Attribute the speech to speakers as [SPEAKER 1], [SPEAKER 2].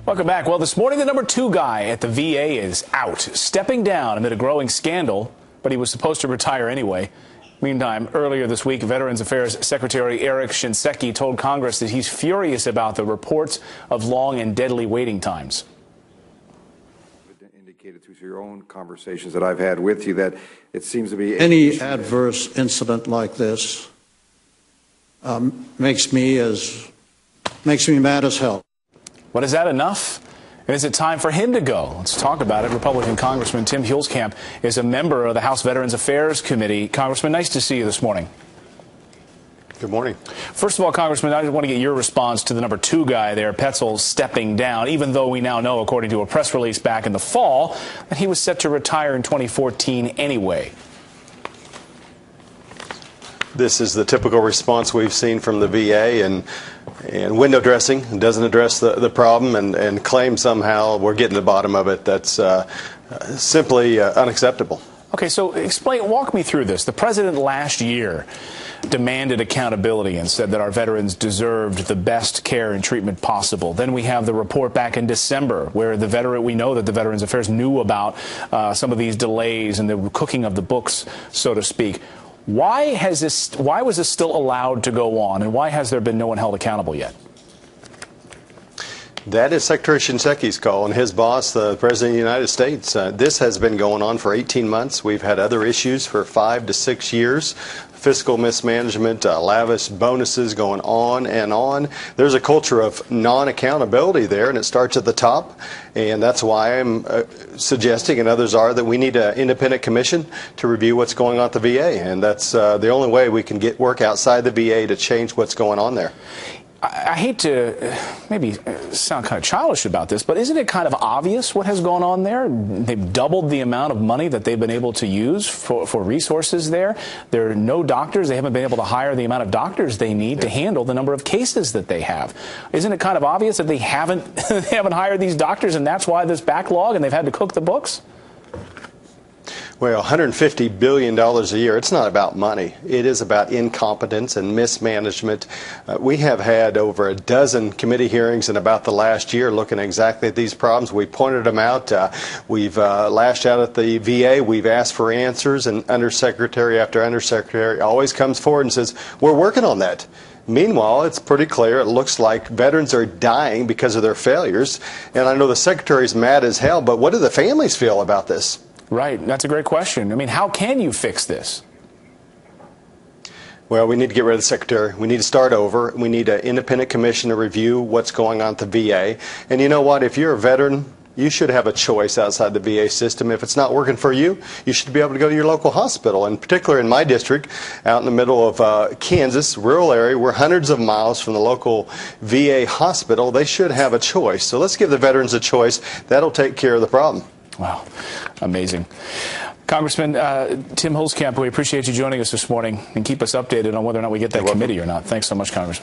[SPEAKER 1] Welcome back. Well, this morning, the number 2 guy at the VA is out, stepping down amid a growing scandal, but he was supposed to retire anyway. Meantime, earlier this week, Veterans Affairs Secretary Eric Shinseki told Congress that he's furious about the reports of long and deadly waiting times.
[SPEAKER 2] Indicated through your own conversations that I've had with you that it seems to be
[SPEAKER 3] any adverse incident like this makes me mad as hell.
[SPEAKER 1] But is that enough? And is it time for him to go? Let's talk about it. Republican Congressman Tim Huelskamp is a member of the House Veterans Affairs Committee. Congressman, nice to see you this morning.
[SPEAKER 4] Good morning.
[SPEAKER 1] First of all, Congressman, I just want to get your response to the number 2 guy there, Petzel, stepping down, even though we now know, according to a press release back in the fall, that he was set to retire in 2014 anyway.
[SPEAKER 4] This is the typical response we've seen from the VA, and window dressing doesn't address the problem and claim somehow we're getting to the bottom of it. That's simply unacceptable.
[SPEAKER 1] Okay, so walk me through this. The president last year demanded accountability and said that our veterans deserved the best care and treatment possible. Then we have the report back in December where we know that the Veterans Affairs knew about some of these delays and the cooking of the books, so to speak. Why was this still allowed to go on, and why has there been no one held accountable yet?
[SPEAKER 4] That is Secretary Shinseki's call, and his boss, the President of the United States. This has been going on for 18 months. We've had other issues for 5 to 6 years. Fiscal mismanagement, lavish bonuses going on and on. There's a culture of non-accountability there, and it starts at the top. And that's why I'm suggesting, and others are, that we need an independent commission to review what's going on at the VA. And that's the only way we can get work outside the VA to change what's going on there.
[SPEAKER 1] I hate to maybe sound kind of childish about this, but isn't it kind of obvious what has gone on there? They've doubled the amount of money that they've been able to use for resources there. There are no doctors. They haven't been able to hire the amount of doctors they need to handle the number of cases that they have. Isn't it kind of obvious that they haven't hired these doctors, and that's why this backlog and they've had to cook the books?
[SPEAKER 4] Well, $150 billion a year, it's not about money. It is about incompetence and mismanagement. We have had over a dozen committee hearings in about the last year looking exactly at these problems. We pointed them out. We've lashed out at the VA. We've asked for answers, and undersecretary after undersecretary always comes forward and says, we're working on that. Meanwhile, it's pretty clear it looks like veterans are dying because of their failures. And I know the secretary's mad as hell, but what do the families feel about this?
[SPEAKER 1] Right. That's a great question. I mean, how can you fix this?
[SPEAKER 4] Well, we need to get rid of the secretary. We need to start over. We need an independent commission to review what's going on at the VA. And you know what? If you're a veteran, you should have a choice outside the VA system. If it's not working for you, you should be able to go to your local hospital. In particular, in my district, out in the middle of Kansas, rural area, we're hundreds of miles from the local VA hospital. They should have a choice. So let's give the veterans a choice. That'll take care of the problem.
[SPEAKER 1] Wow. Amazing. Congressman Tim Huelskamp, we appreciate you joining us this morning, and keep us updated on whether or not we get that committee or not. Thanks so much, Congressman.